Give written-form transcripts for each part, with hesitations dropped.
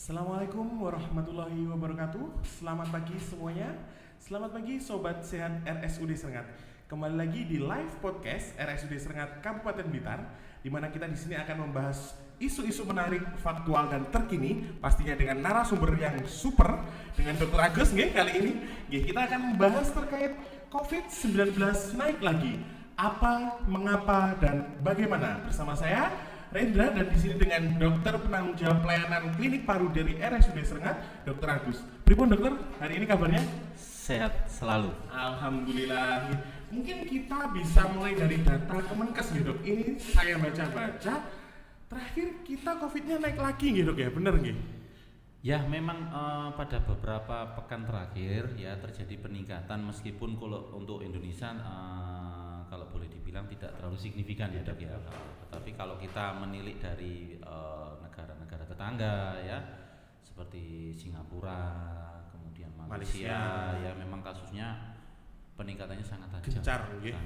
Assalamualaikum warahmatullahi wabarakatuh. Selamat pagi semuanya. Selamat pagi sobat sehat RSUD Serengat. Kembali lagi di live podcast RSUD Serengat Kabupaten Blitar, di mana kita di sini akan membahas isu-isu menarik, faktual dan terkini, pastinya dengan narasumber yang super dengan Dr. Agus kali ini. Kita akan membahas terkait COVID-19 naik lagi. Apa, mengapa dan bagaimana? Bersama saya Rendra, dan di sini dengan dokter penanggung jawab pelayanan klinik paru dari RSUD Serengat, Dr. Agus. Pripun dokter, hari ini kabarnya? Sehat selalu. Alhamdulillah. Mungkin kita bisa mulai dari data Kemenkes nih dok. Ini saya baca-baca, terakhir kita COVID-nya naik lagi nih dok ya, bener nih? Ya memang pada beberapa pekan terakhir ya terjadi peningkatan, meskipun kalau untuk Indonesia kalau boleh dibilang tidak terlalu signifikan ya dok ya. Tetapi kalau kita menilik dari negara-negara tetangga ya seperti Singapura, kemudian Malaysia ya memang kasusnya peningkatannya sangat tajam. Gencar, ya.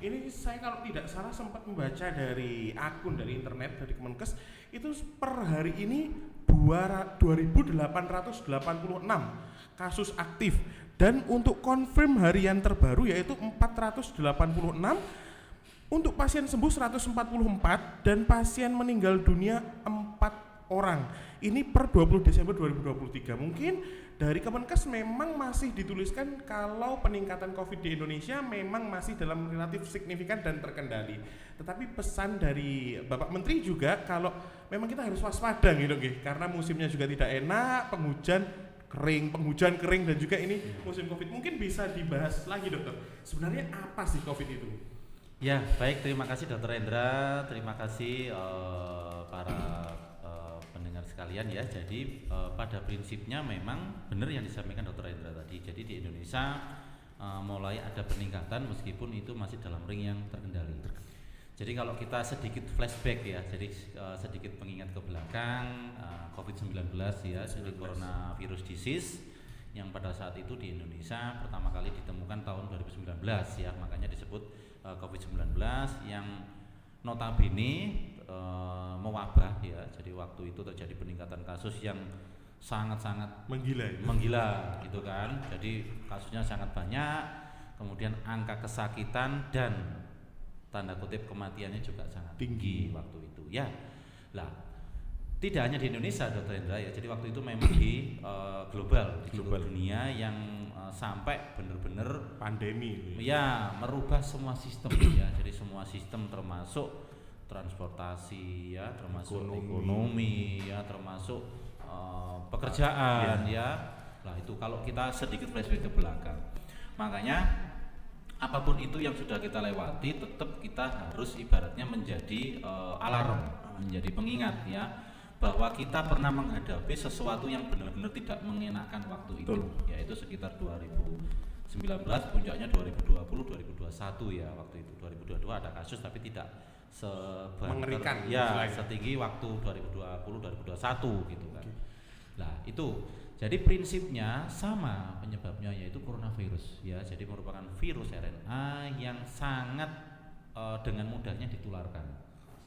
Ini saya kalau tidak salah sempat membaca dari akun dari internet dari Kemenkes, itu per hari ini 2.886 kasus aktif, dan untuk confirm harian terbaru yaitu 486, untuk pasien sembuh 144 dan pasien meninggal dunia 4 orang. Ini per 20 Desember 2023. Mungkin dari Kemenkes memang masih dituliskan kalau peningkatan COVID di Indonesia memang masih dalam relatif signifikan dan terkendali. Tetapi pesan dari Bapak Menteri juga kalau memang kita harus waspada gitu, karena musimnya juga tidak enak, penghujan kering dan juga ini musim COVID. Mungkin bisa dibahas lagi dokter, sebenarnya apa sih COVID itu? Ya baik, terima kasih Dr. Endra, terima kasih para pendengar sekalian ya. Jadi pada prinsipnya memang benar yang disampaikan Dr. Endra tadi. Jadi di Indonesia mulai ada peningkatan, meskipun itu masih dalam ring yang terkendali. Jadi kalau kita sedikit flashback ya, jadi sedikit pengingat ke belakang, COVID-19 ya, jadi coronavirus disease yang pada saat itu di Indonesia pertama kali ditemukan tahun 2019 ya, makanya disebut COVID-19 yang notabene mewabah ya. Jadi waktu itu terjadi peningkatan kasus yang sangat-sangat menggila gitu kan. Jadi kasusnya sangat banyak, kemudian angka kesakitan dan tanda kutip kematiannya juga sangat tinggi waktu itu ya. Lah, tidak hanya di Indonesia Dr. Endra ya, jadi waktu itu memang di global, di seluruh dunia yang sampai benar-benar pandemi ya merubah semua sistem ya. Jadi semua sistem termasuk transportasi ya, termasuk ekonomi ya, termasuk pekerjaan ya. Nah itu kalau kita sedikit flashback ke belakang, makanya apapun itu yang sudah kita lewati, tetap kita harus ibaratnya menjadi alarm, menjadi pengingat ya, bahwa kita pernah menghadapi sesuatu yang benar-benar tidak mengenakan waktu itu. Yaitu sekitar 2019, puncaknya 2020, 2021 ya waktu itu. 2022 ada kasus tapi tidak mengerikan ya setinggi waktu 2020, 2021 gitu kan. Nah itu jadi prinsipnya sama penyebabnya, yaitu coronavirus ya. Jadi merupakan virus RNA yang sangat dengan mudahnya ditularkan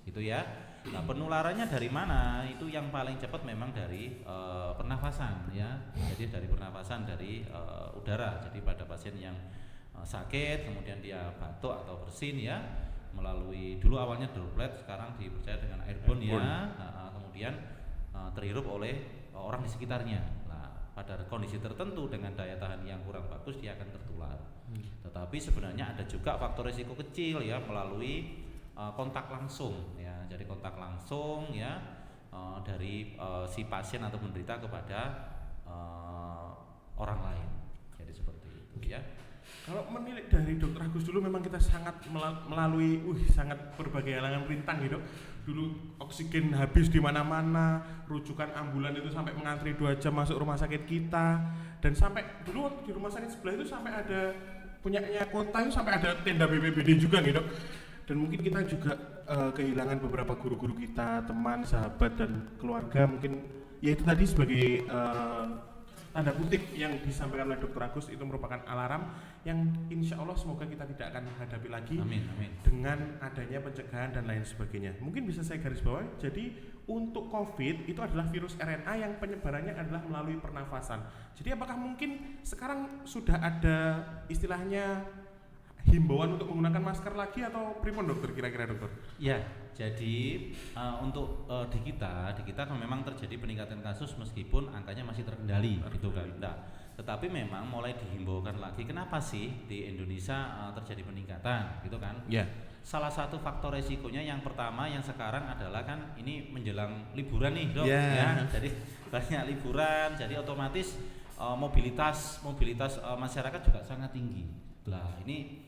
gitu ya. Nah penularannya dari mana? Itu yang paling cepat memang dari pernafasan ya. Jadi dari pernafasan dari udara. Jadi pada pasien yang sakit kemudian dia batuk atau bersin ya, melalui dulu awalnya droplet, sekarang dipercaya dengan airborne ya. Kemudian terhirup oleh orang di sekitarnya. Nah pada kondisi tertentu dengan daya tahan yang kurang bagus dia akan tertular. Tetapi sebenarnya ada juga faktor risiko kecil ya, melalui kontak langsung ya. Jadi kontak langsung ya dari si pasien atau penderita kepada orang lain. Jadi seperti itu ya. Kalau menilik dari Dr. Agus dulu, memang kita sangat melalui sangat berbagai halangan rintang gitu. Dulu oksigen habis di mana-mana, rujukan ambulan itu sampai mengantri 2 jam masuk rumah sakit kita, dan sampai dulu di rumah sakit sebelah itu sampai ada punyanya kota itu sampai ada tenda BPBD juga gitu. Dan mungkin kita juga kehilangan beberapa guru-guru kita, teman, sahabat dan keluarga, mungkin ya itu tadi sebagai tanda kutip yang disampaikan oleh Dr. Agus itu merupakan alarm yang insya Allah semoga kita tidak akan hadapi lagi. Amin. Dengan adanya pencegahan dan lain sebagainya. Mungkin bisa saya garis bawahi, jadi untuk COVID itu adalah virus RNA yang penyebarannya adalah melalui pernafasan. Jadi apakah mungkin sekarang sudah ada istilahnya himbauan untuk menggunakan masker lagi atau pripun dokter kira-kira dokter? Ya, jadi untuk di kita kan memang terjadi peningkatan kasus meskipun angkanya masih terkendali gitu kan. Nah, tetapi memang mulai dihimbaukan lagi. Kenapa sih di Indonesia terjadi peningkatan gitu kan? Ya. Salah satu faktor resikonya yang pertama yang sekarang adalah kan ini menjelang liburan nih dok, Yeah. ya. Jadi banyak liburan, jadi otomatis mobilitas masyarakat juga sangat tinggi. Lah ini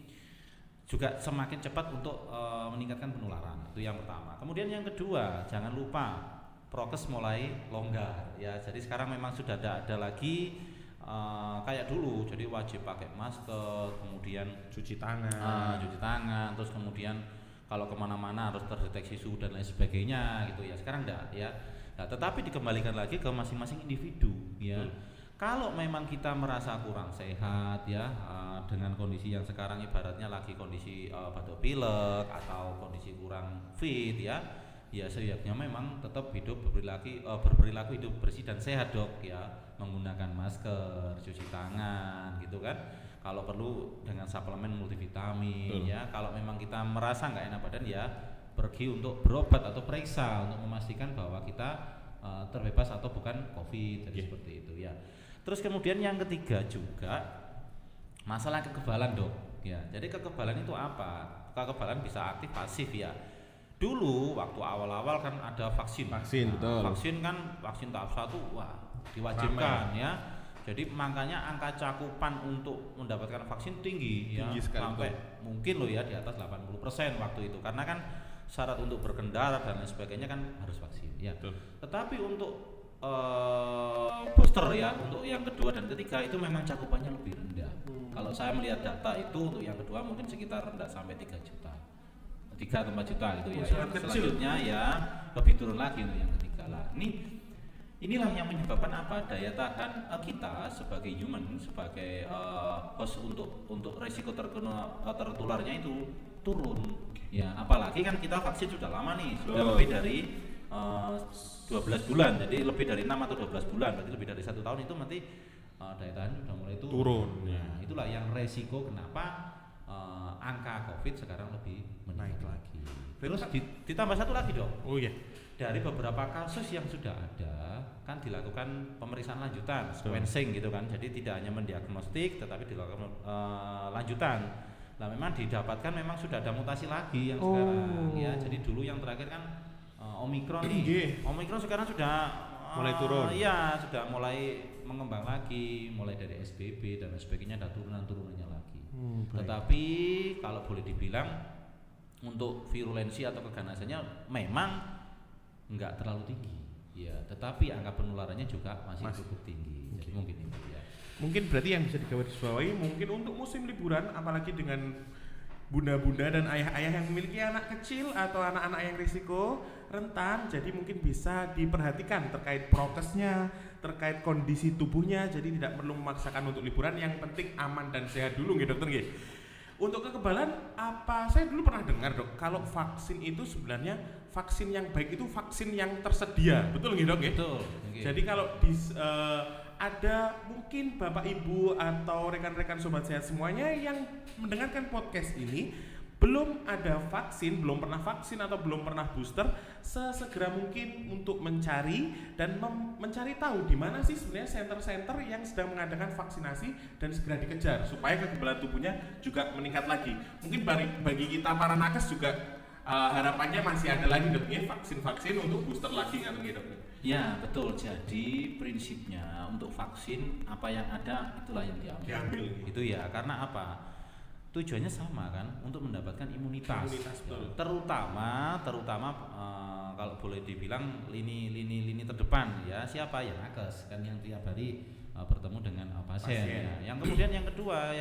juga semakin cepat untuk meningkatkan penularan, itu yang pertama. Kemudian yang kedua, jangan lupa prokes mulai longgar ya. Jadi sekarang memang sudah ada lagi kayak dulu, jadi wajib pakai masker, kemudian Cuci tangan, terus kemudian kalau kemana-mana harus terdeteksi suhu dan lain sebagainya gitu ya. Sekarang enggak ya. Nah, tetapi dikembalikan lagi ke masing-masing individu ya. Kalau memang kita merasa kurang sehat ya, dengan kondisi yang sekarang ibaratnya lagi kondisi batuk pilek atau kondisi kurang fit ya, ya seyogyanya memang tetap berperilaku hidup bersih dan sehat dok ya, menggunakan masker, cuci tangan gitu kan, kalau perlu dengan suplemen multivitamin. Ya, kalau memang kita merasa nggak enak badan ya pergi untuk berobat atau periksa untuk memastikan bahwa kita terbebas atau bukan COVID, jadi seperti itu ya. Terus kemudian yang ketiga juga masalah kekebalan dok ya. Jadi kekebalan itu apa? Kekebalan bisa aktif pasif ya. Dulu waktu awal-awal kan ada vaksin. Betul. Vaksin kan vaksin tahap 1 wah diwajibkan ya. Jadi makanya angka cakupan untuk mendapatkan vaksin tinggi ya, sampai mungkin loh ya di atas 80% waktu itu. Karena kan syarat untuk berkendara dan lain sebagainya kan harus vaksin ya. Betul. Tetapi untuk booster ya, untuk yang kedua dan ketiga itu memang cakupannya lebih rendah. Kalau saya melihat data itu untuk yang kedua mungkin sekitar rendah sampai 3 juta. 3 atau 4 juta gitu ya. Selanjutnya ya lebih turun lagi untuk yang ketiga lah. Inilah yang menyebabkan apa, daya tahan kita sebagai human, sebagai host untuk resiko tertularnya itu turun. Ya, apalagi kan kita vaksin sudah lama nih, sudah lebih dari 12 bulan, jadi lebih dari 6 atau 12 bulan, berarti lebih dari 1 tahun itu nanti daya tahan sudah mulai turun. Nah, itulah yang resiko kenapa angka COVID sekarang lebih naik lagi. Terus ditambah satu lagi dong. Oh iya. Dari beberapa kasus yang sudah ada kan dilakukan pemeriksaan lanjutan, sequencing gitu kan. Jadi tidak hanya mendiagnostik tetapi dilakukan lanjutan. Nah, memang didapatkan memang sudah ada mutasi lagi yang sekarang ya. Jadi dulu yang terakhir kan Omikron nih. Omikron sekarang sudah mulai turun. Iya, sudah mulai mengembang lagi, mulai dari SBB dan sebagainya, ada turunannya lagi. Tetapi kalau boleh dibilang untuk virulensi atau keganasannya memang enggak terlalu tinggi. Ya, tetapi angka penularannya juga masih cukup tinggi. Jadi mungkin itu ya. Mungkin berarti yang bisa digarisbawahi mungkin untuk musim liburan, apalagi dengan bunda-bunda dan ayah-ayah yang memiliki anak kecil atau anak-anak yang risiko rentan, jadi mungkin bisa diperhatikan terkait prokesnya, terkait kondisi tubuhnya, jadi tidak perlu memaksakan untuk liburan, yang penting aman dan sehat dulu nggih dokter nggih. Untuk kekebalan, apa saya dulu pernah dengar dok, kalau vaksin itu sebenarnya vaksin yang baik itu vaksin yang tersedia, betul nggih dok? Betul. Jadi kalau ada mungkin bapak ibu atau rekan-rekan sobat sehat semuanya yang mendengarkan podcast ini belum ada vaksin, belum pernah vaksin atau belum pernah booster, sesegera mungkin untuk mencari dan mencari tahu di mana sih sebenarnya center-center yang sedang mengadakan vaksinasi dan segera dikejar supaya kekebalan tubuhnya juga meningkat lagi. Mungkin bagi kita para nakes juga harapannya masih ada lagi dok ya, vaksin-vaksin untuk booster lagi kan gitu. Ya betul, jadi prinsipnya untuk vaksin apa yang ada itulah yang diambil. Itu ya, karena apa? Tujuannya sama kan, untuk mendapatkan imunitas ya. Terutama kalau boleh dibilang lini terdepan ya, siapa yang nakes kan, yang tiap hari bertemu dengan pasien. Ya. Yang kemudian yang kedua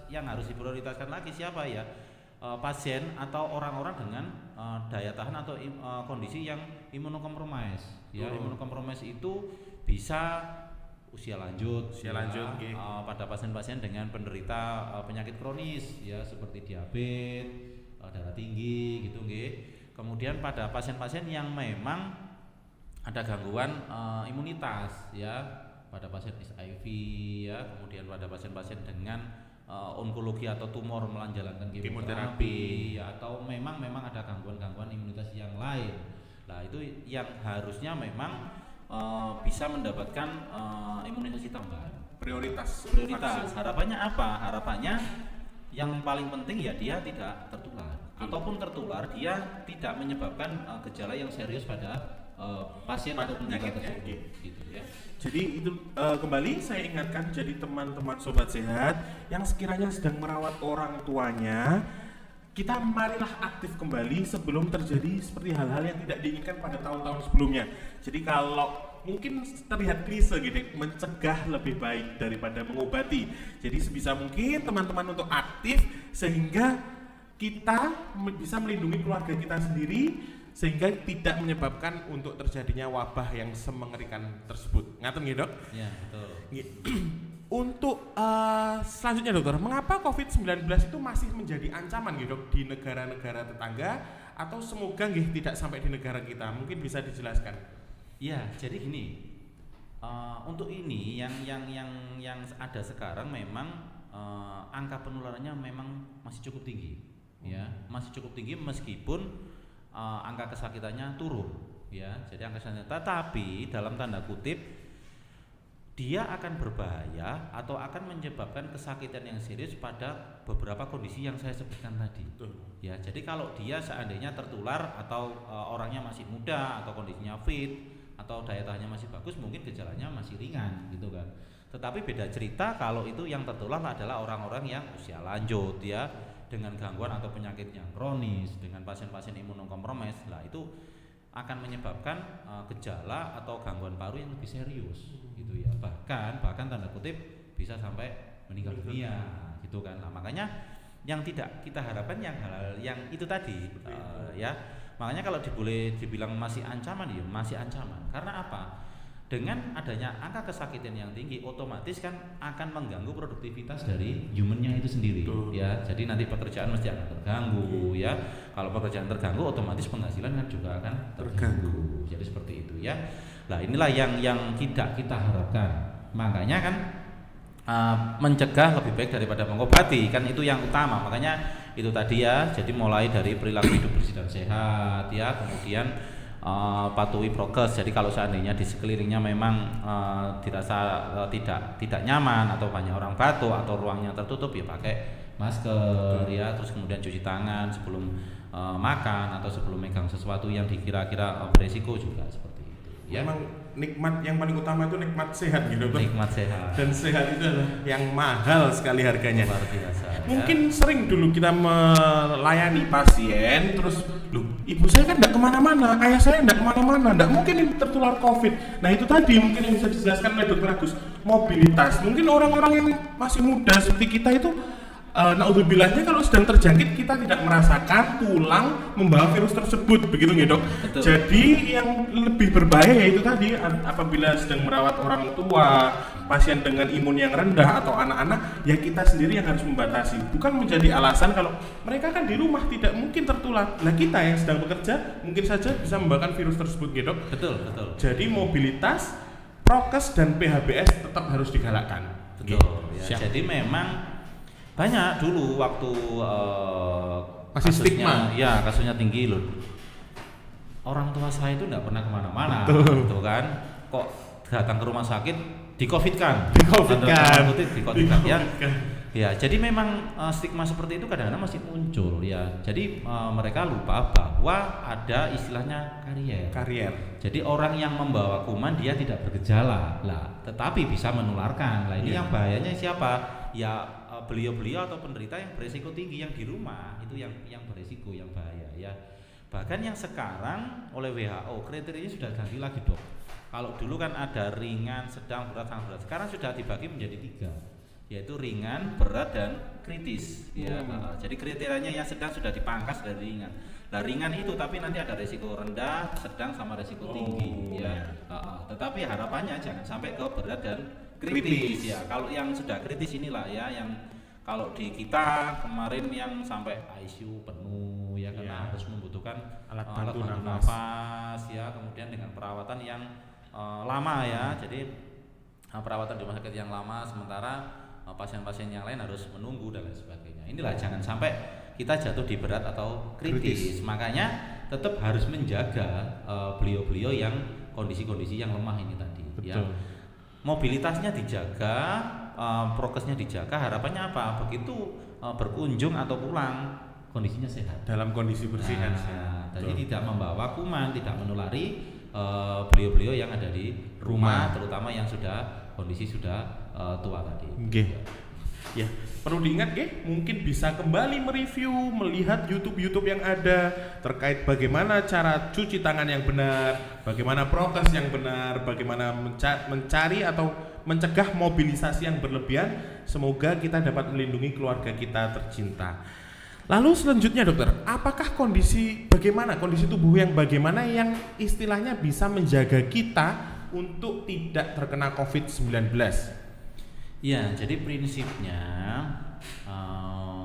yang harus diprioritaskan lagi siapa ya, pasien atau orang-orang dengan daya tahan atau kondisi yang imunokompromis ya. Imunokompromis itu bisa usia lanjut, okay. Pada pasien-pasien dengan penderita penyakit kronis ya seperti diabetes, darah tinggi gitu nggih. Kemudian pada pasien-pasien yang memang ada gangguan imunitas ya, pada pasien HIV ya, kemudian pada pasien-pasien dengan onkologi atau tumor menjalankan kemoterapi ya, atau memang ada gangguan imunitas yang lain. Nah, itu yang harusnya memang bisa mendapatkan imunisasi tambahan. Prioritas. Harapannya apa? Harapannya yang paling penting ya dia tidak tertular. Ataupun tertular dia tidak menyebabkan gejala yang serius pada pasien atau penderita tersebut gitu ya. Jadi itu kembali saya ingatkan, jadi teman-teman sobat sehat yang sekiranya sedang merawat orang tuanya, kita marilah aktif kembali sebelum terjadi seperti hal-hal yang tidak diinginkan pada tahun-tahun sebelumnya. Jadi kalau mungkin terlihat klise gitu, mencegah lebih baik daripada mengobati. Jadi sebisa mungkin teman-teman untuk aktif sehingga kita bisa melindungi keluarga kita sendiri, sehingga tidak menyebabkan untuk terjadinya wabah yang semengerikan tersebut. Ngaten nggih, Dok? Iya, betul. Untuk selanjutnya, Dokter, mengapa COVID-19 itu masih menjadi ancaman gitu, Dok, di negara-negara tetangga atau semoga nggih tidak sampai di negara kita? Mungkin bisa dijelaskan. Ya, jadi gini. Untuk ini yang ada sekarang memang angka penularannya memang masih cukup tinggi. Ya, masih cukup tinggi meskipun angka kesakitannya turun ya. Jadi angka kesakitannya, tetapi dalam tanda kutip dia akan berbahaya atau akan menyebabkan kesakitan yang serius pada beberapa kondisi yang saya sebutkan tadi. Ya, jadi kalau dia seandainya tertular atau orangnya masih muda atau kondisinya fit atau daya tahannya masih bagus, mungkin gejalanya masih ringan gitu kan. Tetapi beda cerita kalau itu yang tertular adalah orang-orang yang usia lanjut ya, dengan gangguan atau penyakit yang kronis, dengan pasien-pasien imunokompromis. Lah itu akan menyebabkan gejala atau gangguan paru yang lebih serius gitu ya. Bahkan tanda kutip bisa sampai meninggal dunia gitu kan. Nah, makanya yang tidak kita harapkan yang hal yang itu tadi ya. Makanya kalau boleh dibilang masih ancaman ya, masih ancaman. Karena apa? Dengan adanya angka kesakitan yang tinggi, otomatis kan akan mengganggu produktivitas dari humannya itu sendiri. Ya, jadi nanti pekerjaan mesti akan terganggu ya. Kalau pekerjaan terganggu, otomatis penghasilan kan juga akan terganggu. Jadi seperti itu ya. Nah, inilah yang tidak kita harapkan. Makanya kan mencegah lebih baik daripada mengobati, kan itu yang utama. Makanya itu tadi ya. Jadi mulai dari perilaku hidup bersih dan sehat ya, kemudian patuhi prokes. Jadi kalau seandainya di sekelilingnya memang dirasa tidak nyaman atau banyak orang batuk atau ruangnya tertutup, ya pakai masker ya. Terus kemudian cuci tangan sebelum makan atau sebelum megang sesuatu yang dikira-kira beresiko juga seperti itu ya. Memang nikmat yang paling utama itu nikmat sehat gitu, Bang. Nikmat sehat. Dan sehat itu adalah yang mahal sekali harganya. Luar biasa. Mungkin sering dulu kita melayani pasien, terus loh, ibu saya kan tidak kemana-mana, ayah saya tidak kemana-mana, tidak mungkin ini tertular COVID. Nah itu tadi mungkin yang bisa dijelaskan oleh Dr. Agus, mobilitas. Mungkin orang-orang yang masih muda seperti kita itu, naudzubillah, kalau sedang terjangkit kita tidak merasakan tulang membawa virus tersebut, begitu nggih, Dok? Betul. Jadi yang lebih berbahaya yaitu tadi apabila sedang merawat orang tua, pasien dengan imun yang rendah atau anak-anak, ya kita sendiri yang harus membatasi. Bukan menjadi alasan kalau mereka kan di rumah tidak mungkin tertular. Nah kita yang sedang bekerja mungkin saja bisa membawakan virus tersebut, gitu, Dok? Betul. Jadi mobilitas, prokes dan PHBS tetap harus digalakkan. Betul. Ya. Jadi memang banyak dulu waktu masih stigma. Ya, kasusnya tinggi loh. Orang tua saya itu tidak pernah kemana-mana, gitu kan? Kok datang ke rumah sakit di-COVID-kan? Ya. Ya, jadi memang stigma seperti itu kadang-kadang masih muncul ya. Jadi mereka lupa bahwa ada istilahnya karier. Jadi orang yang membawa kuman dia tidak bergejala, lah, tetapi bisa menularkan. Lah ini yang bahayanya siapa? Ya beliau-beliau atau penderita yang beresiko tinggi yang di rumah itu yang beresiko, yang bahaya ya. Bahkan yang sekarang oleh WHO kriterianya sudah ganti lagi, Dok. Kalau dulu kan ada ringan, sedang, berat, sangat berat. Sekarang sudah dibagi menjadi 3, yaitu ringan, berat, dan kritis ya. Jadi kriterianya yang sedang sudah dipangkas dari ringan. Nah, ringan itu tapi nanti ada resiko rendah, sedang, sama resiko tinggi ya. Tetapi harapannya jangan sampai ke berat dan kritis ya. Kalau yang sudah kritis inilah ya yang kalau di kita kemarin yang sampai ICU penuh ya karena harus membutuhkan alat bantu bantu nafas ya, kemudian dengan perawatan yang lama ya. Jadi perawatan di rumah sakit yang lama, sementara pasien-pasien yang lain harus menunggu dan lain sebagainya. Inilah jangan sampai kita jatuh di berat atau kritis. Makanya tetap harus menjaga beliau-beliau yang kondisi-kondisi yang lemah ini tadi. Ya. Mobilitasnya dijaga, prokesnya dijaga. Harapannya apa? Begitu berkunjung atau pulang kondisinya sehat. Dalam kondisi bersih dan sehat. Jadi tidak membawa kuman, tidak menulari beliau-beliau yang ada di rumah, terutama yang sudah kondisi sudah tua tadi. Ya, perlu diingat mungkin bisa kembali mereview, melihat YouTube yang ada terkait bagaimana cara cuci tangan yang benar, bagaimana prokes yang benar, bagaimana mencari atau mencegah mobilisasi yang berlebihan. Semoga kita dapat melindungi keluarga kita tercinta. Lalu selanjutnya dokter, apakah bagaimana kondisi tubuh yang bagaimana yang istilahnya bisa menjaga kita untuk tidak terkena COVID-19? Ya, jadi prinsipnya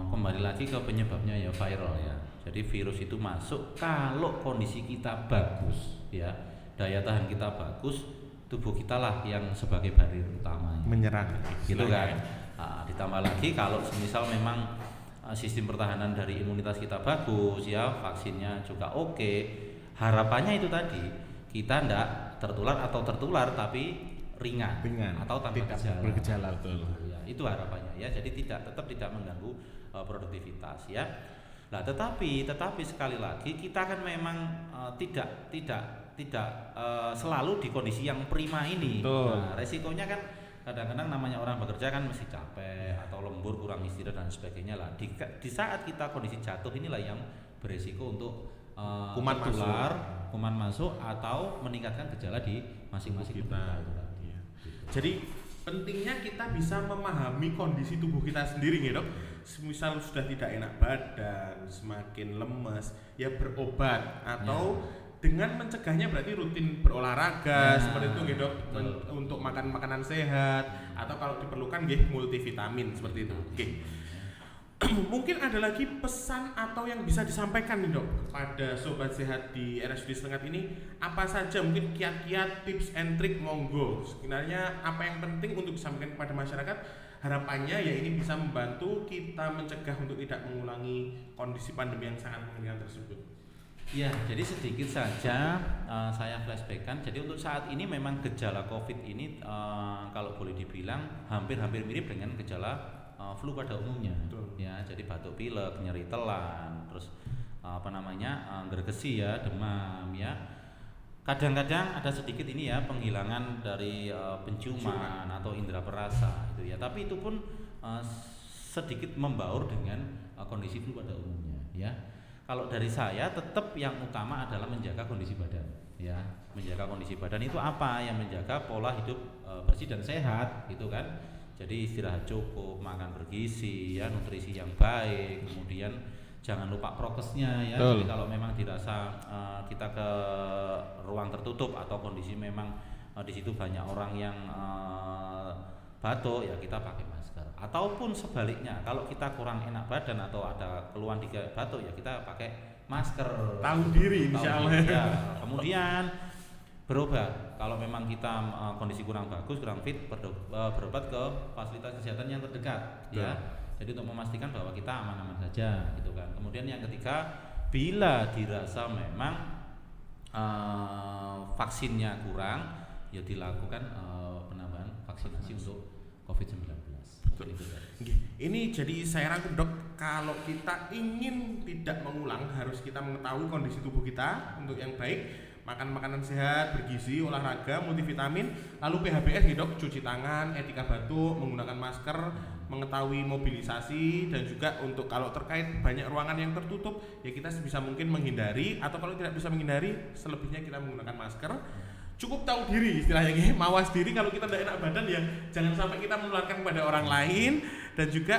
kembali lagi ke penyebabnya ya viral ya. Jadi virus itu masuk kalau kondisi kita bagus ya, daya tahan kita bagus, tubuh kita lah yang sebagai barrier utama menyerang gitu kan. Ditambah lagi kalau semisal memang sistem pertahanan dari imunitas kita bagus ya, vaksinnya juga oke, harapannya itu tadi kita ndak tertular atau tertular tapi ringan atau tanpa bergejala betul. Ya, itu harapannya ya. Jadi tetap tidak mengganggu produktivitas ya. Nah, tetapi sekali lagi kita kan memang tidak selalu di kondisi yang prima ini. Nah, resikonya kan kadang-kadang namanya orang bekerja kan mesti capek atau lembur, kurang istirahat dan sebagainya lah. Di saat kita kondisi jatuh inilah yang beresiko untuk kuman masuk atau meningkatkan gejala di masing-masing kita. Jadi pentingnya kita bisa memahami kondisi tubuh kita sendiri nih dok. Misal sudah tidak enak badan, semakin lemes, ya berobat atau dengan mencegahnya berarti rutin berolahraga seperti itu gitu dok, untuk makan makanan sehat atau kalau diperlukan multivitamin seperti itu. Mungkin ada lagi pesan atau yang bisa disampaikan nih dok kepada sobat sehat di RSUD Serengat ini, apa saja mungkin kiat-kiat tips and trick, monggo. Sebenarnya apa yang penting untuk disampaikan kepada masyarakat, harapannya ya ini bisa membantu kita mencegah untuk tidak mengulangi kondisi pandemi yang sangat mengerikan tersebut. Ya, jadi sedikit saja saya flashbackkan. Jadi untuk saat ini memang gejala COVID ini kalau boleh dibilang hampir-hampir mirip dengan gejala flu pada umumnya. Ya, jadi batuk pilek, nyeri telan, terus gergesi ya, demam ya. Kadang-kadang ada sedikit ini ya penghilangan dari penciuman atau indera perasa itu ya. Tapi itu pun sedikit membaur dengan kondisi flu pada umumnya ya. Kalau dari saya tetap yang utama adalah menjaga kondisi badan ya. Menjaga kondisi badan itu apa? Yang menjaga pola hidup bersih dan sehat gitu kan. Jadi istirahat cukup, makan bergizi ya, nutrisi yang baik, kemudian jangan lupa prokesnya ya. Jadi kalau memang dirasa kita ke ruang tertutup atau kondisi memang di situ banyak orang yang batuk ya kita pakai masker. Ataupun sebaliknya, kalau kita kurang enak badan atau ada keluhan di batuk ya kita pakai masker. Tahu diri insyaallah. Ya. Kemudian berobat. Kalau memang kita kondisi kurang bagus, kurang fit, berobat ke fasilitas kesehatan yang terdekat ya. Jadi untuk memastikan bahwa kita aman-aman saja gitu kan. Kemudian yang ketiga, bila dirasa memang vaksinnya kurang, ya dilakukan penambahan vaksinasi untuk COVID-19. Ini jadi saya rangkum dok, kalau kita ingin tidak mengulang harus kita mengetahui kondisi tubuh kita untuk yang baik, makan makanan sehat, bergizi, olahraga, multivitamin, lalu PHBS nih dok, cuci tangan, etika batuk, menggunakan masker, mengetahui mobilisasi, dan juga untuk kalau terkait banyak ruangan yang tertutup ya kita sebisa mungkin menghindari, atau kalau tidak bisa menghindari selebihnya kita menggunakan masker. Cukup tahu diri istilahnya, mawas diri. Kalau kita tidak enak badan ya jangan sampai kita menularkan kepada orang lain, dan juga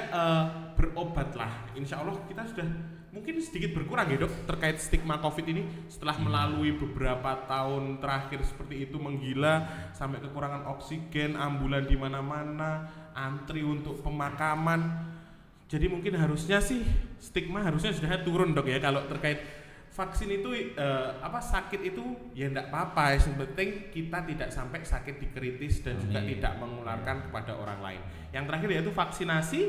berobatlah. Insya Allah kita sudah mungkin sedikit berkurang ya dok terkait stigma COVID ini setelah melalui beberapa tahun terakhir seperti itu menggila sampai kekurangan oksigen, ambulan di mana-mana, antri untuk pemakaman. Jadi mungkin harusnya sih stigma harusnya sudah turun dok ya kalau terkait vaksin itu sakit itu ya enggak apa-apa, yang penting kita tidak sampai sakit di kritis dan juga tidak mengularkan kepada orang lain. Yang terakhir yaitu vaksinasi.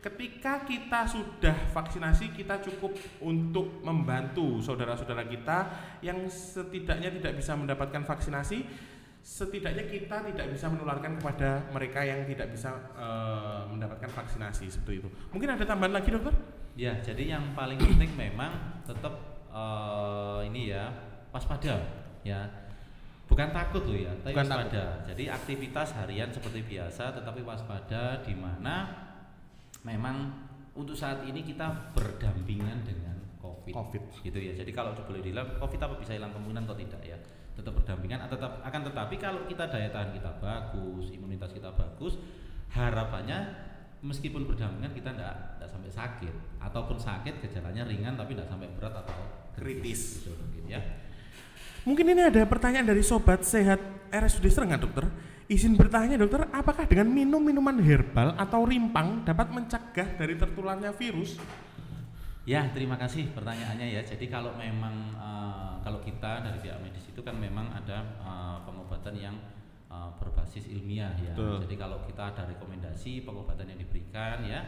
Ketika kita sudah vaksinasi, kita cukup untuk membantu saudara-saudara kita yang setidaknya tidak bisa mendapatkan vaksinasi. Setidaknya kita tidak bisa menularkan kepada mereka yang tidak bisa mendapatkan vaksinasi seperti itu. Mungkin ada tambahan lagi dokter? Ya, jadi yang paling penting memang tetap ini ya waspada ya. Bukan takut loh ya, tapi waspada. Jadi aktivitas harian seperti biasa, tetapi waspada di mana memang untuk saat ini kita berdampingan dengan COVID. Gitu ya. Jadi kalau boleh dibilang COVID apa bisa hilang kemungkinan atau tidak ya. Tetap berdampingan tetapi kalau kita daya tahan kita bagus, imunitas kita bagus, harapannya meskipun berdampingan kita enggak sampai sakit ataupun sakit gejalanya ringan tapi enggak sampai berat atau kritis. Gitu, mungkin ya. Mungkin ini ada pertanyaan dari sobat sehat RSUD Serengan dokter. Izin bertanya dokter, apakah dengan minum minuman herbal atau rimpang dapat mencegah dari tertularnya virus? Ya, terima kasih pertanyaannya ya. Jadi kalau memang kalau kita dari pihak medis itu kan memang ada pengobatan yang berbasis ilmiah ya. Betul. Jadi kalau kita ada rekomendasi pengobatan yang diberikan ya.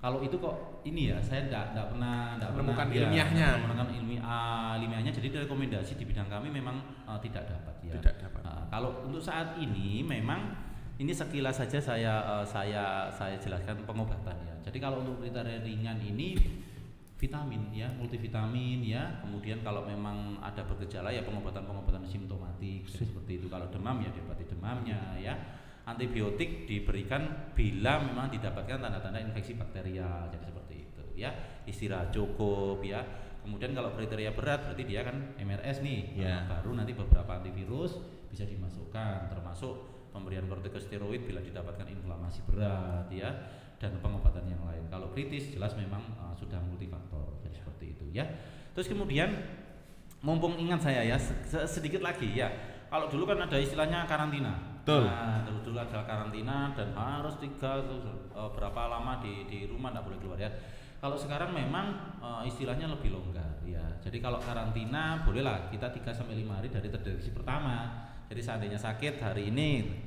Kalau itu kok ini ya, saya enggak pernah menemukan ya, ilmiahnya. menemukan ilmiahnya. Jadi rekomendasi di bidang kami memang tidak dapat ya. Tidak dapat. Kalau untuk saat ini memang ini sekilas saja saya jelaskan pengobatan ya. Jadi kalau untuk kriteria ringan ini vitamin ya, multivitamin ya. Kemudian kalau memang ada bergejala ya pengobatan simptomatik seperti itu. Kalau demam ya diobati demamnya ya. Antibiotik diberikan bila memang didapatkan tanda-tanda infeksi bakterial, jadi seperti itu ya. Istirahat cukup ya. Kemudian kalau kriteria berat berarti dia kan MRS nih ya. Baru nanti beberapa antivirus bisa dimasukkan, termasuk pemberian kortikosteroid bila didapatkan inflamasi berat ya, dan pengobatan yang lain. Kalau kritis jelas memang sudah multifaktor, jadi seperti itu ya. Terus kemudian mumpung ingat saya ya sedikit lagi ya. Kalau dulu kan ada istilahnya karantina. Betul. Nah, dulu ada karantina dan harus berapa lama di rumah, tidak boleh keluar ya. Kalau sekarang memang istilahnya lebih longgar ya. Jadi kalau karantina bolehlah kita 3-5 hari dari terdeteksi pertama. Jadi seandainya sakit hari ini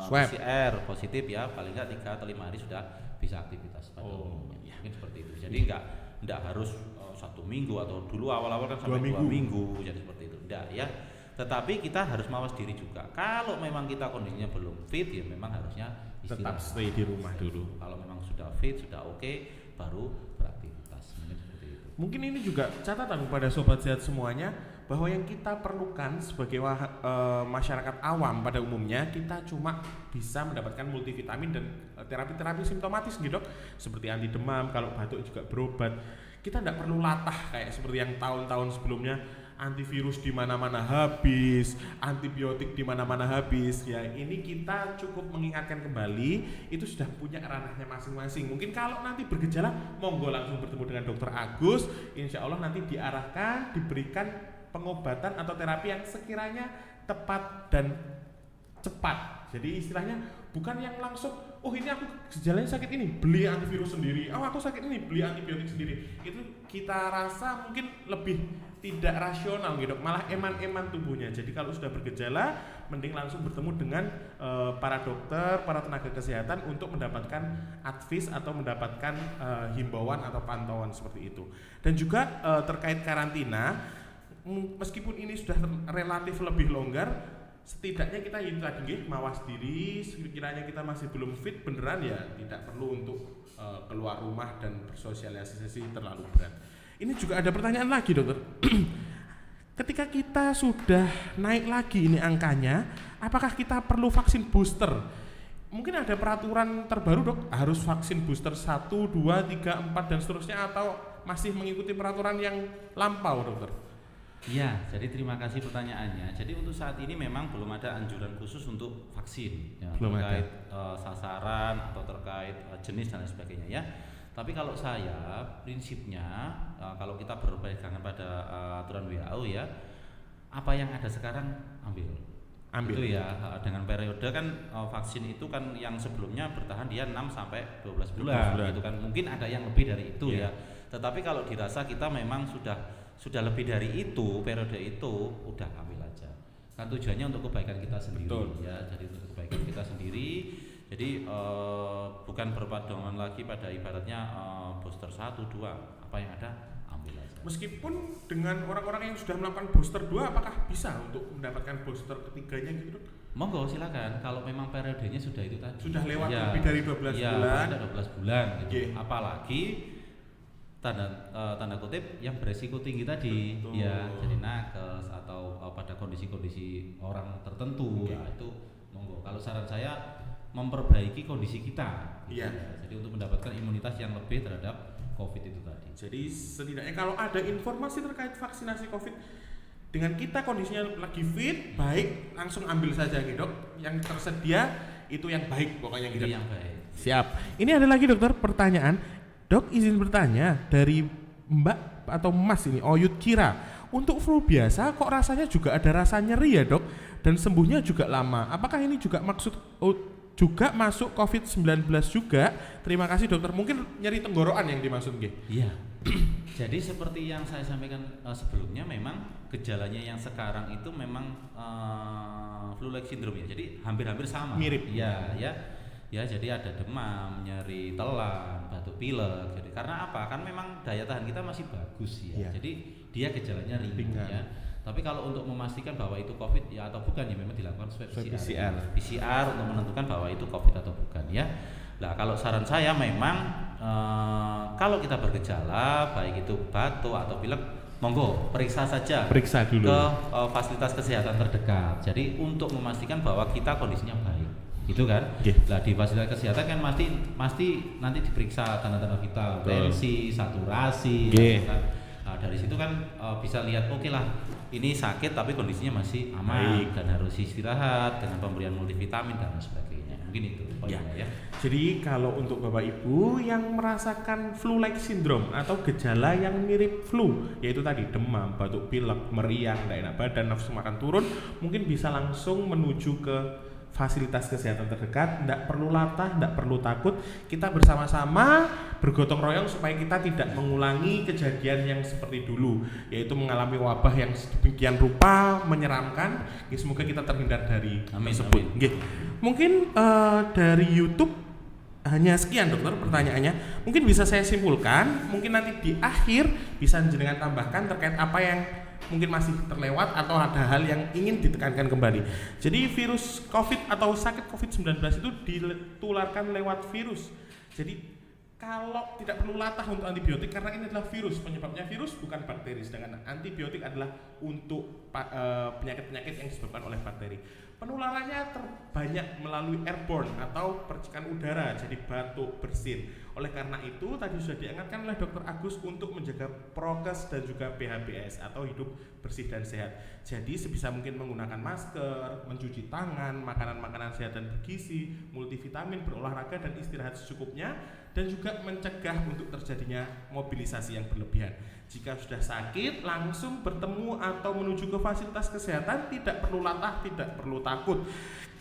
PCR positif ya, paling enggak 3 atau 5 hari sudah bisa aktivitas pada umumnya. Ya. Mungkin seperti itu. Jadi enggak harus 1 minggu atau dulu awal-awal kan sampai 2 minggu. Jadi seperti itu. Enggak ya. Tetapi kita harus mawas diri juga. Kalau memang kita kondisinya belum fit ya memang harusnya tetap stay di rumah dulu. Kalau memang sudah fit, sudah oke, baru beraktivitas. Mungkin seperti itu. Mungkin ini juga catatan kepada sobat sehat semuanya bahwa yang kita perlukan sebagai masyarakat awam pada umumnya, kita cuma bisa mendapatkan multivitamin dan terapi-terapi simptomatis gitu dok, seperti anti demam, kalau batuk juga berobat. Kita tidak perlu latah kayak seperti yang tahun-tahun sebelumnya, antivirus di mana-mana habis, antibiotik di mana-mana habis. Ya, ini kita cukup mengingatkan kembali, itu sudah punya ranahnya masing-masing. Mungkin kalau nanti bergejala, monggo langsung bertemu dengan Dokter Agus. Insya Allah nanti diarahkan, diberikan pengobatan atau terapi yang sekiranya tepat dan cepat. Jadi istilahnya bukan yang langsung, oh ini aku gejalanya sakit ini, beli antivirus sendiri. Oh aku sakit ini, beli antibiotik sendiri. Itu kita rasa mungkin lebih tidak rasional gitu, malah eman-eman tubuhnya. Jadi kalau sudah bergejala, mending langsung bertemu dengan para dokter, para tenaga kesehatan untuk mendapatkan advice atau mendapatkan himbauan atau pantauan seperti itu. Dan juga terkait karantina, meskipun ini sudah relatif lebih longgar, setidaknya kita itu tadi mawas diri. Sekiranya kita masih belum fit beneran ya tidak perlu untuk keluar rumah dan bersosialisasi terlalu berat. Ini juga ada pertanyaan lagi dokter. Ketika kita sudah naik lagi ini angkanya, apakah kita perlu vaksin booster? Mungkin ada peraturan terbaru dok, harus vaksin booster 1, 2, 3, 4 dan seterusnya, atau masih mengikuti peraturan yang lampau dokter? Ya, jadi terima kasih pertanyaannya. Jadi untuk saat ini memang belum ada anjuran khusus untuk vaksin ya, belum terkait sasaran atau terkait jenis dan lain sebagainya ya. Tapi kalau saya prinsipnya kalau kita berpegangan pada aturan WHO ya, apa yang ada sekarang ambil. Itu ya, dengan periode kan vaksin itu kan yang sebelumnya bertahan dia 6 sampai 12 bulan gitu kan. Mungkin ada yang lebih dari itu ya. Tetapi kalau dirasa kita memang sudah lebih dari itu, periode itu udah ambil aja. Kan tujuannya untuk kebaikan kita sendiri ya. Jadi untuk kebaikan kita sendiri. Jadi bukan berpedoman lagi pada ibaratnya booster 1, 2, apa yang ada ambil aja. Meskipun dengan orang-orang yang sudah melakukan booster 2 apakah bisa untuk mendapatkan booster ketiganya gitu? Monggo silakan kalau memang periodenya sudah itu tadi. Sudah lewat lebih dari 12 bulan. Sudah 12 bulan gitu. Apalagi tanda kutip yang beresiko tinggi tadi. Betul. Ya, jadi nakes atau pada kondisi-kondisi orang tertentu ya itu monggo. Kalau saran saya memperbaiki kondisi kita. Iya. Ya. Jadi untuk mendapatkan imunitas yang lebih terhadap COVID itu tadi. Jadi setidaknya kalau ada informasi terkait vaksinasi COVID dengan kita kondisinya lagi fit, baik langsung ambil saja gitu dok. Yang tersedia itu yang baik pokoknya gitu. Itu yang baik. Siap. Ini ada lagi dokter pertanyaan. Dok izin bertanya dari Mbak atau Mas ini Oyut Kira. Untuk flu biasa kok rasanya juga ada rasa nyeri ya dok? Dan sembuhnya juga lama. Apakah ini juga juga masuk COVID-19 juga? Terima kasih dokter. Mungkin nyeri tenggorokan yang dimaksud nggih. Iya. Jadi seperti yang saya sampaikan sebelumnya, memang gejalanya yang sekarang itu memang flu-like syndrome ya. Jadi hampir-hampir sama. Mirip. Iya, ya. Ya, jadi ada demam, nyeri telan, batuk pilek. Jadi karena apa? Kan memang daya tahan kita masih bagus ya. Jadi dia gejalanya ringan ya. Tapi kalau untuk memastikan bahwa itu COVID ya atau bukan ya memang dilakukan swab PCR untuk menentukan bahwa itu COVID atau bukan ya. Nah kalau saran saya memang kalau kita bergejala baik itu batuk atau pilek, monggo periksa dulu ke fasilitas kesehatan terdekat. Jadi untuk memastikan bahwa kita kondisinya baik, itu kan. Nah di fasilitas kesehatan kan pasti nanti diperiksa tanda-tanda vital, tensi, saturasi. Nah, dari situ kan bisa lihat oke lah ini sakit tapi kondisinya masih aman dan harus istirahat dengan pemberian multivitamin dan sebagainya. Mungkin itu poinnya ya. Jadi kalau untuk Bapak Ibu yang merasakan flu-like syndrome atau gejala yang mirip flu, yaitu tadi demam, batuk pilek, meriang, tidak enak badan, nafsu makan turun, mungkin bisa langsung menuju ke fasilitas kesehatan terdekat. Tidak perlu latah, tidak perlu takut. Kita bersama-sama bergotong royong supaya kita tidak mengulangi kejadian yang seperti dulu, yaitu mengalami wabah yang sedemikian rupa menyeramkan. Semoga kita terhindar dari tersebut. Mungkin dari YouTube hanya sekian dokter pertanyaannya. Mungkin bisa saya simpulkan, mungkin nanti di akhir bisa jenengan tambahkan terkait apa yang mungkin masih terlewat atau ada hal yang ingin ditekankan kembali. Jadi virus COVID atau sakit COVID-19 itu ditularkan lewat virus. Jadi kalau tidak perlu latah untuk antibiotik karena ini adalah virus, penyebabnya virus bukan bakteri, sedangkan antibiotik adalah untuk penyakit-penyakit yang disebabkan oleh bakteri. Penularannya terbanyak melalui airborne atau percikan udara, jadi batuk, bersin. Oleh karena itu tadi sudah diingatkan oleh Dr. Agus untuk menjaga prokes dan juga PHBS atau hidup bersih dan sehat. Jadi sebisa mungkin menggunakan masker, mencuci tangan, makanan-makanan sehat dan bergizi, multivitamin, berolahraga dan istirahat secukupnya, dan juga mencegah untuk terjadinya mobilisasi yang berlebihan. Jika sudah sakit, langsung bertemu atau menuju ke fasilitas kesehatan, tidak perlu latah, tidak perlu takut.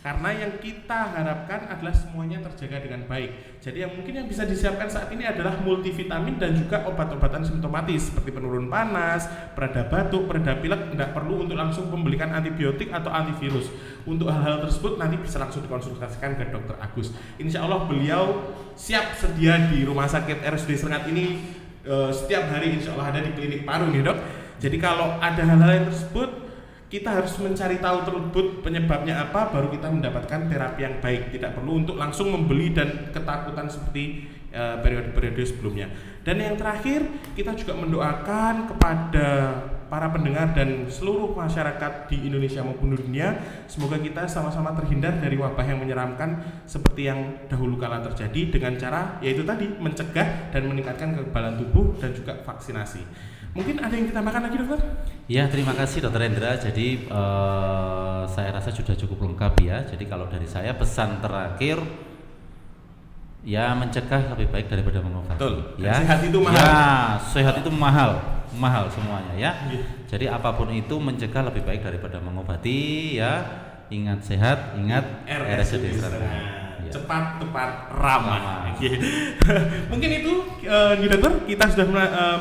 Karena yang kita harapkan adalah semuanya terjaga dengan baik. Jadi yang mungkin yang bisa disiapkan saat ini adalah multivitamin dan juga obat-obatan simptomatis seperti penurun panas, pereda batuk, pereda pilek. Tidak perlu untuk langsung pembelikan antibiotik atau antivirus. Untuk hal-hal tersebut nanti bisa langsung dikonsultasikan ke Dr. Agus. Insya Allah beliau siap sedia di Rumah Sakit RSUD Serengat ini setiap hari insya Allah ada di klinik paru nih dok. Jadi kalau ada hal-hal yang tersebut kita harus mencari tahu terlebih penyebabnya apa, baru kita mendapatkan terapi yang baik. Tidak perlu untuk langsung membeli dan ketakutan seperti periode-periode sebelumnya. Dan yang terakhir, kita juga mendoakan kepada para pendengar dan seluruh masyarakat di Indonesia maupun dunia, semoga kita sama-sama terhindar dari wabah yang menyeramkan seperti yang dahulu kala terjadi dengan cara yaitu tadi mencegah dan meningkatkan kekebalan tubuh dan juga vaksinasi. Mungkin ada yang ditambahkan lagi dokter? Ya, terima kasih Dokter Hendra. Jadi saya rasa sudah cukup lengkap ya. Jadi kalau dari saya pesan terakhir Ya, mencegah lebih baik daripada mengobati. Betul. Ya. Sehat itu mahal. Ya, sehat itu mahal semuanya ya. Iya. Jadi apapun itu mencegah lebih baik daripada mengobati ya. Ingat sehat, ingat RSUD Serengat. Ya. Cepat, tepat, ramah. Ramah. Oke. Mungkin itu New Dokter, kita sudah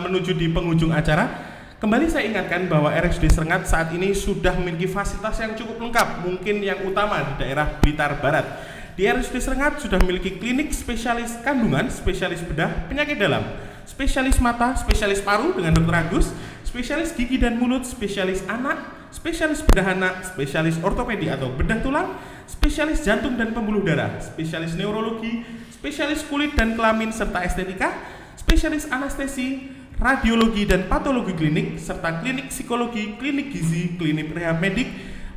menuju di penghujung acara. Kembali saya ingatkan bahwa RSUD Serengat saat ini sudah memiliki fasilitas yang cukup lengkap, mungkin yang utama di daerah Blitar Barat. Di RSUD Serengat sudah memiliki klinik spesialis kandungan, spesialis bedah, penyakit dalam, spesialis mata, spesialis paru dengan Dr. Agus, spesialis gigi dan mulut, spesialis anak, spesialis bedah anak, spesialis ortopedi atau bedah tulang, spesialis jantung dan pembuluh darah, spesialis neurologi, spesialis kulit dan kelamin serta estetika, spesialis anestesi, radiologi dan patologi klinik, serta klinik psikologi, klinik gizi, klinik rehab medik,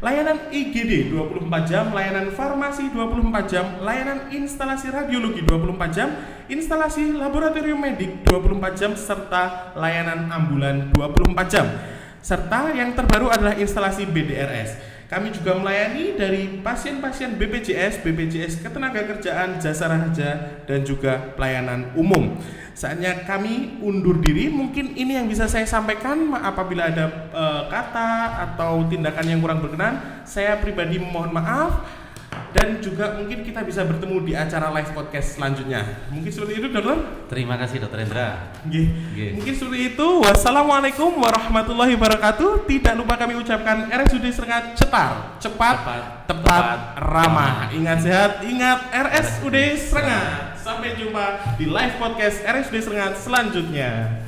layanan IGD 24 jam, layanan farmasi 24 jam, layanan instalasi radiologi 24 jam, instalasi laboratorium medik 24 jam, serta layanan ambulan 24 jam. Serta yang terbaru adalah instalasi BDRS. Kami juga melayani dari pasien-pasien BPJS Ketenagakerjaan, Jasa Raharja, dan juga pelayanan umum. Saatnya kami undur diri. Mungkin ini yang bisa saya sampaikan. Apabila ada kata atau tindakan yang kurang berkenan, saya pribadi mohon maaf. Dan juga mungkin kita bisa bertemu di acara live podcast selanjutnya. Mungkin seperti itu, Dokter. Terima kasih Dokter Hendra. Nggih. Mungkin seperti itu. Wassalamualaikum warahmatullahi wabarakatuh. Tidak lupa kami ucapkan RSUD Serengat cetar, cepat, tepat, ramah. Ingat sehat, ingat RSUD Serengat. Sampai jumpa di live podcast RSUD Serengat selanjutnya.